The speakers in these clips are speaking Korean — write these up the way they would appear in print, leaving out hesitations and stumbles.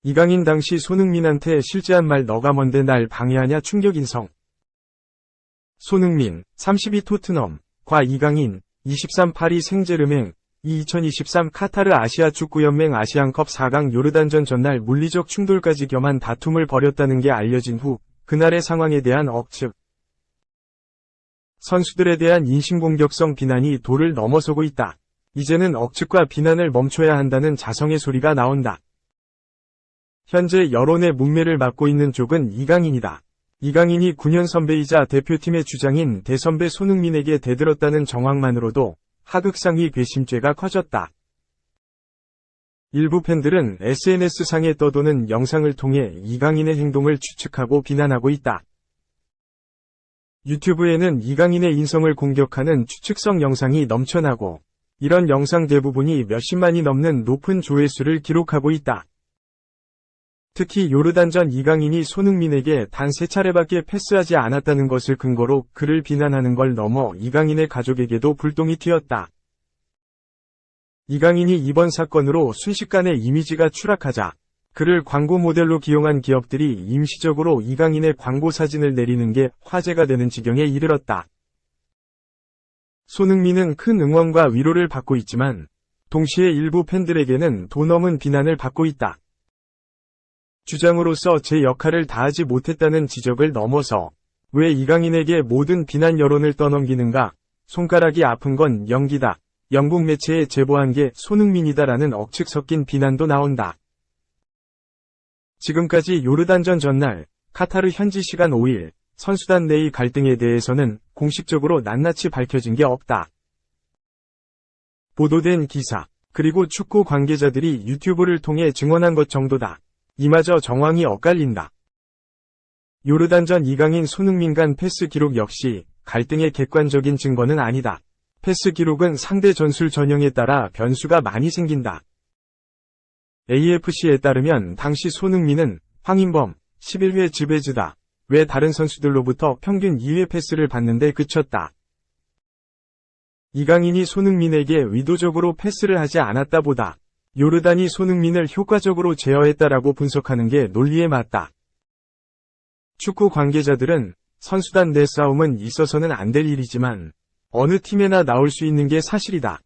이강인 당시 손흥민한테 실제한 말 "너가 뭔데 날 방해하냐" 충격 인성. 손흥민, 32 토트넘, 과 이강인, 23 파리 생제르맹, 2023 카타르 아시아 축구연맹 아시안컵 4강 요르단전 전날 물리적 충돌까지 겸한 다툼을 벌였다는 게 알려진 후 그날의 상황에 대한 억측. 선수들에 대한 인신공격성 비난이 도를 넘어서고 있다. 이제는 억측과 비난을 멈춰야 한다는 자성의 소리가 나온다. 현재 여론의 문매를 맡고 있는 쪽은 이강인이다. 이강인이 9년 선배이자 대표팀의 주장인 대선배 손흥민에게 대들었다는 정황만으로도 하극상위 괘씸죄가 커졌다. 일부 팬들은 SNS상에 떠도는 영상을 통해 이강인의 행동을 추측하고 비난하고 있다. 유튜브에는 이강인의 인성을 공격하는 추측성 영상이 넘쳐나고 이런 영상 대부분이 몇십만이 넘는 높은 조회수를 기록하고 있다. 특히 요르단전 이강인이 손흥민에게 단 3차례밖에 패스하지 않았다는 것을 근거로 그를 비난하는 걸 넘어 이강인의 가족에게도 불똥이 튀었다. 이강인이 이번 사건으로 순식간에 이미지가 추락하자 그를 광고 모델로 기용한 기업들이 임시적으로 이강인의 광고 사진을 내리는 게 화제가 되는 지경에 이르렀다. 손흥민은 큰 응원과 위로를 받고 있지만 동시에 일부 팬들에게는 도 넘은 비난을 받고 있다. 주장으로서 제 역할을 다하지 못했다는 지적을 넘어서 왜 이강인에게 모든 비난 여론을 떠넘기는가? 손가락이 아픈 건 연기다. 영국 매체에 제보한 게 손흥민이다라는 억측 섞인 비난도 나온다. 지금까지 요르단전 전날 카타르 현지 시간 5일 선수단 내의 갈등에 대해서는 공식적으로 낱낱이 밝혀진 게 없다. 보도된 기사, 그리고 축구 관계자들이 유튜브를 통해 증언한 것 정도다. 이마저 정황이 엇갈린다. 요르단전 이강인 손흥민 간 패스 기록 역시 갈등의 객관적인 증거는 아니다. 패스 기록은 상대 전술 전형에 따라 변수가 많이 생긴다. AFC에 따르면 당시 손흥민은 황인범, 11회 즈베즈다. 왜 다른 선수들로부터 평균 2회 패스를 받는데 그쳤다. 이강인이 손흥민에게 의도적으로 패스를 하지 않았다 보다 요르단이 손흥민을 효과적으로 제어했다라고 분석하는 게 논리에 맞다. 축구 관계자들은 선수단 내 싸움은 있어서는 안 될 일이지만 어느 팀에나 나올 수 있는 게 사실이다.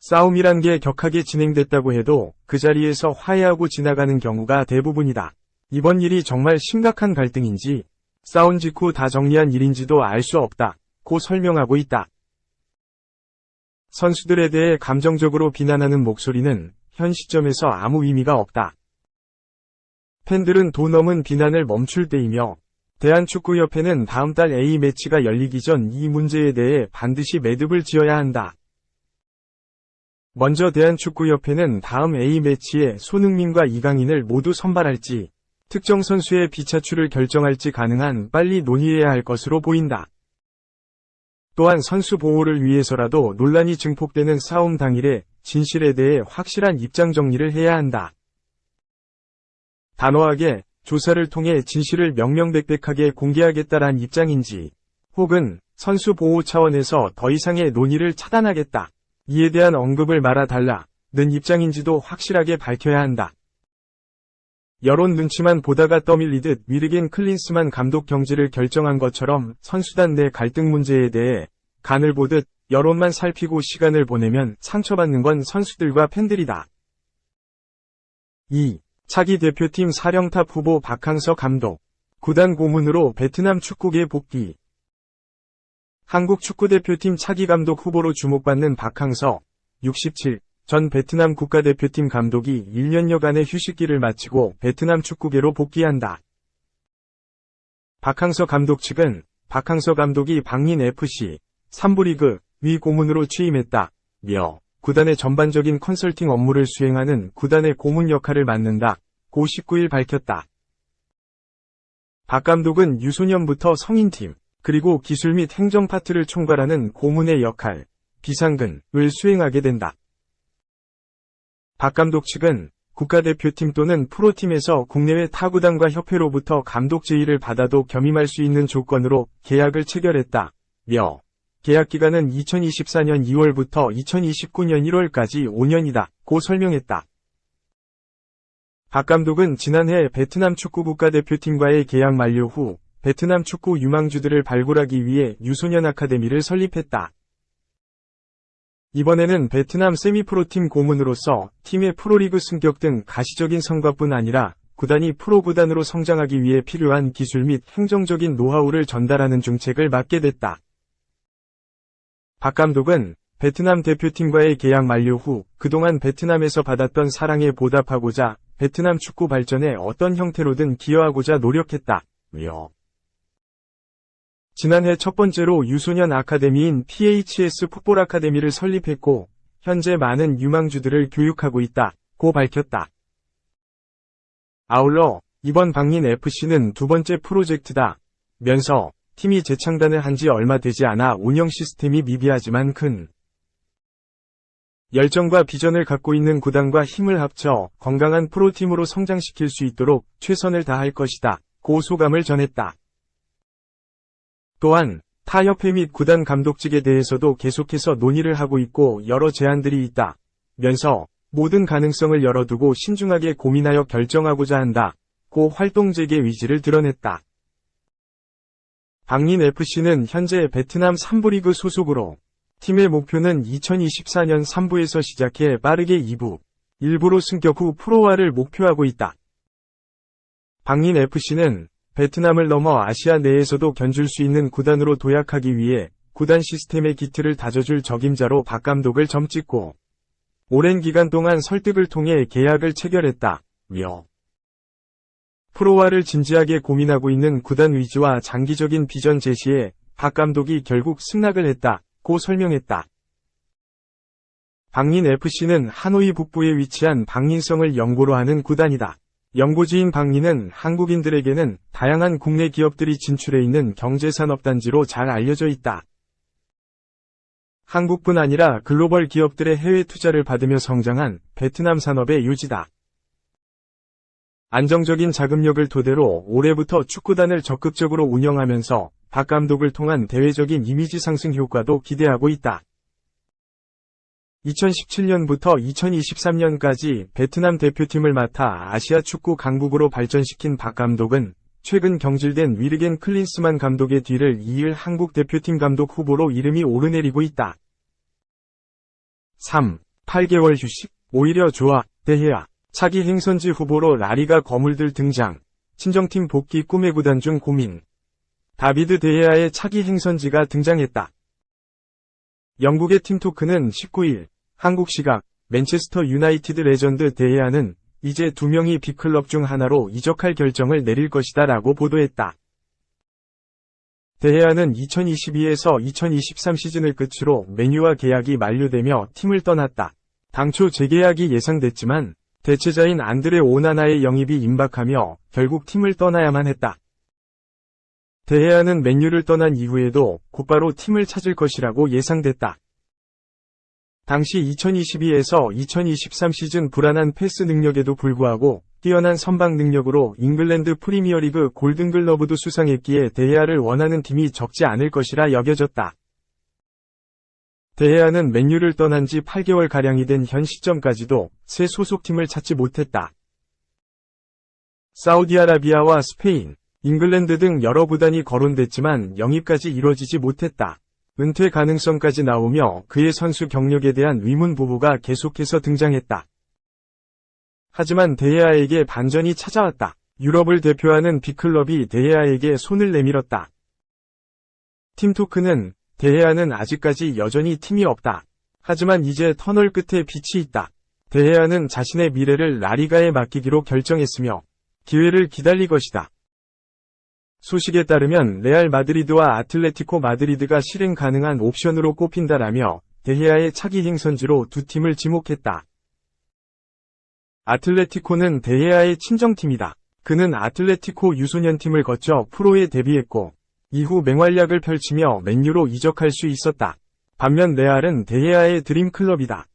싸움이란 게 격하게 진행됐다고 해도 그 자리에서 화해하고 지나가는 경우가 대부분이다. 이번 일이 정말 심각한 갈등인지 싸운 직후 다 정리한 일인지도 알 수 없다. 고 설명하고 있다. 선수들에 대해 감정적으로 비난하는 목소리는 현 시점에서 아무 의미가 없다. 팬들은 도 넘은 비난을 멈출 때이며 대한축구협회는 다음 달 A매치가 열리기 전 이 문제에 대해 반드시 매듭을 지어야 한다. 먼저 대한축구협회는 다음 A매치에 손흥민과 이강인을 모두 선발할지 특정 선수의 비차출을 결정할지 가능한 빨리 논의해야 할 것으로 보인다. 또한 선수 보호를 위해서라도 논란이 증폭되는 싸움 당일에 진실에 대해 확실한 입장 정리를 해야 한다. 단호하게 조사를 통해 진실을 명명백백하게 공개하겠다란 입장인지 혹은 선수 보호 차원에서 더 이상의 논의를 차단하겠다. 이에 대한 언급을 말아달라는 입장인지도 확실하게 밝혀야 한다. 여론 눈치만 보다가 떠밀리듯 위르겐 클린스만 감독 경질을 결정한 것처럼 선수단 내 갈등 문제에 대해 간을 보듯 여론만 살피고 시간을 보내면 상처받는 건 선수들과 팬들이다. 2. 차기 대표팀 사령탑 후보 박항서 감독. 구단 고문으로 베트남 축구계 복귀. 한국 축구대표팀 차기 감독 후보로 주목받는 박항서, 67. 전 베트남 국가대표팀 감독이 1년여간의 휴식기를 마치고 베트남 축구계로 복귀한다. 박항서 감독 측은 박항서 감독이 방민 FC 3부 리그 위 고문으로 취임했다며 구단의 전반적인 컨설팅 업무를 수행하는 구단의 고문 역할을 맡는다고 19일 밝혔다. 박 감독은 유소년부터 성인팀 그리고 기술 및 행정 파트를 총괄하는 고문의 역할, 비상근을 수행하게 된다. 박 감독 측은 국가대표팀 또는 프로팀에서 국내외 타구단과 협회로부터 감독 제의를 받아도 겸임할 수 있는 조건으로 계약을 체결했다며 계약 기간은 2024년 2월부터 2029년 1월까지 5년이다. 고 설명했다. 박 감독은 지난해 베트남 축구 국가대표팀과의 계약 만료 후 베트남 축구 유망주들을 발굴하기 위해 유소년 아카데미를 설립했다. 이번에는 베트남 세미프로팀 고문으로서 팀의 프로리그 승격 등 가시적인 성과뿐 아니라 구단이 프로구단으로 성장하기 위해 필요한 기술 및 행정적인 노하우를 전달하는 중책을 맡게 됐다. 박 감독은 베트남 대표팀과의 계약 만료 후 그동안 베트남에서 받았던 사랑에 보답하고자 베트남 축구 발전에 어떤 형태로든 기여하고자 노력했다며 지난해 첫 번째로 유소년 아카데미인 PHS 풋볼 아카데미를 설립했고 현재 많은 유망주들을 교육하고 있다고 밝혔다. 아울러 이번 방민 FC는 두 번째 프로젝트다 면서 팀이 재창단을 한 지 얼마 되지 않아 운영 시스템이 미비하지만 큰 열정과 비전을 갖고 있는 구단과 힘을 합쳐 건강한 프로팀으로 성장시킬 수 있도록 최선을 다할 것이다. 고 소감을 전했다. 또한 타 협회 및 구단 감독직에 대해서도 계속해서 논의를 하고 있고 여러 제안들이 있다. 면서 모든 가능성을 열어두고 신중하게 고민하여 결정하고자 한다. 고 활동 재개 의지를 드러냈다. 방민 FC는 현재 베트남 3부 리그 소속으로 팀의 목표는 2024년 3부에서 시작해 빠르게 2부, 1부로 승격 후 프로화를 목표하고 있다. 방민 FC는 베트남을 넘어 아시아 내에서도 견줄 수 있는 구단으로 도약하기 위해 구단 시스템의 기틀을 다져줄 적임자로 박 감독을 점찍고 오랜 기간 동안 설득을 통해 계약을 체결했다며 프로화를 진지하게 고민하고 있는 구단 위지와 장기적인 비전 제시에 박 감독이 결국 승낙을 했다고 설명했다. 방민 FC는 하노이 북부에 위치한 방민성을 연고로 하는 구단이다. 연고지인 방민은 한국인들에게는 다양한 국내 기업들이 진출해 있는 경제산업단지로 잘 알려져 있다. 한국뿐 아니라 글로벌 기업들의 해외 투자를 받으며 성장한 베트남 산업의 요지다. 안정적인 자금력을 토대로 올해부터 축구단을 적극적으로 운영하면서 박 감독을 통한 대외적인 이미지 상승 효과도 기대하고 있다. 2017년부터 2023년까지 베트남 대표팀을 맡아 아시아 축구 강국으로 발전시킨 박 감독은 최근 경질된 위르겐 클린스만 감독의 뒤를 이을 한국 대표팀 감독 후보로 이름이 오르내리고 있다. 3. 8개월 휴식? 오히려 좋아. 데헤아. 차기 행선지 후보로 라리가 거물들 등장. 친정팀 복귀 꿈의 구단 중 고민. 다비드 데헤아의 차기 행선지가 등장했다. 영국의 팀토크는 19일 한국 시각 맨체스터 유나이티드 레전드 데헤아는 이제 두 명이 빅클럽 중 하나로 이적할 결정을 내릴 것이다 라고 보도했다. 데헤아는 2022에서 2023 시즌을 끝으로 맨유와 계약이 만료되며 팀을 떠났다. 당초 재계약이 예상됐지만 대체자인 안드레 오나나의 영입이 임박하며 결국 팀을 떠나야만 했다. 데헤아는 맨유를 떠난 이후에도 곧바로 팀을 찾을 것이라고 예상됐다. 당시 2022에서 2023 시즌 불안한 패스 능력에도 불구하고 뛰어난 선방 능력으로 잉글랜드 프리미어리그 골든글러브도 수상했기에 데헤아를 원하는 팀이 적지 않을 것이라 여겨졌다. 데헤아는 맨유를 떠난 지 8개월가량이 된 현 시점까지도 새 소속팀을 찾지 못했다. 사우디아라비아와 스페인, 잉글랜드 등 여러 구단이 거론됐지만 영입까지 이뤄지지 못했다. 은퇴 가능성까지 나오며 그의 선수 경력에 대한 의문 부호가 계속해서 등장했다. 하지만 데헤아에게 반전이 찾아왔다. 유럽을 대표하는 빅클럽이 데헤아에게 손을 내밀었다. 팀토크는 데헤아는 아직까지 여전히 팀이 없다. 하지만 이제 터널 끝에 빛이 있다. 데헤아는 자신의 미래를 라리가에 맡기기로 결정했으며 기회를 기다릴 것이다. 소식에 따르면 레알 마드리드와 아틀레티코 마드리드가 실행 가능한 옵션으로 꼽힌다라며 데헤아의 차기 행선지로 두 팀을 지목했다. 아틀레티코는 데헤아의 친정팀이다. 그는 아틀레티코 유소년팀을 거쳐 프로에 데뷔했고 이후 맹활약을 펼치며 맨유로 이적할 수 있었다. 반면 레알은 데헤아의 드림클럽이다.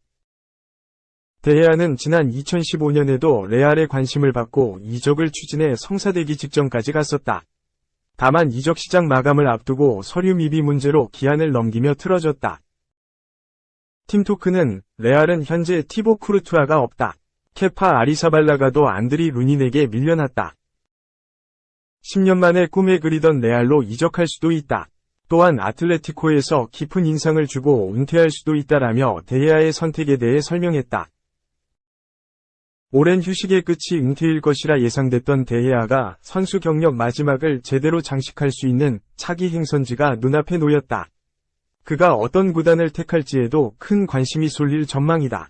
데헤아는 지난 2015년에도 레알의 관심을 받고 이적을 추진해 성사되기 직전까지 갔었다. 다만 이적 시장 마감을 앞두고 서류 미비 문제로 기한을 넘기며 틀어졌다. 팀토크는 레알은 현재 티보 쿠르투아가 없다. 케파 아리사발라가도 안드리 루닌에게 밀려났다. 10년 만에 꿈에 그리던 레알로 이적할 수도 있다. 또한 아틀레티코에서 깊은 인상을 주고 은퇴할 수도 있다라며 데헤아의 선택에 대해 설명했다. 오랜 휴식의 끝이 은퇴일 것이라 예상됐던 데헤아가 선수 경력 마지막을 제대로 장식할 수 있는 차기 행선지가 눈앞에 놓였다. 그가 어떤 구단을 택할지에도 큰 관심이 쏠릴 전망이다.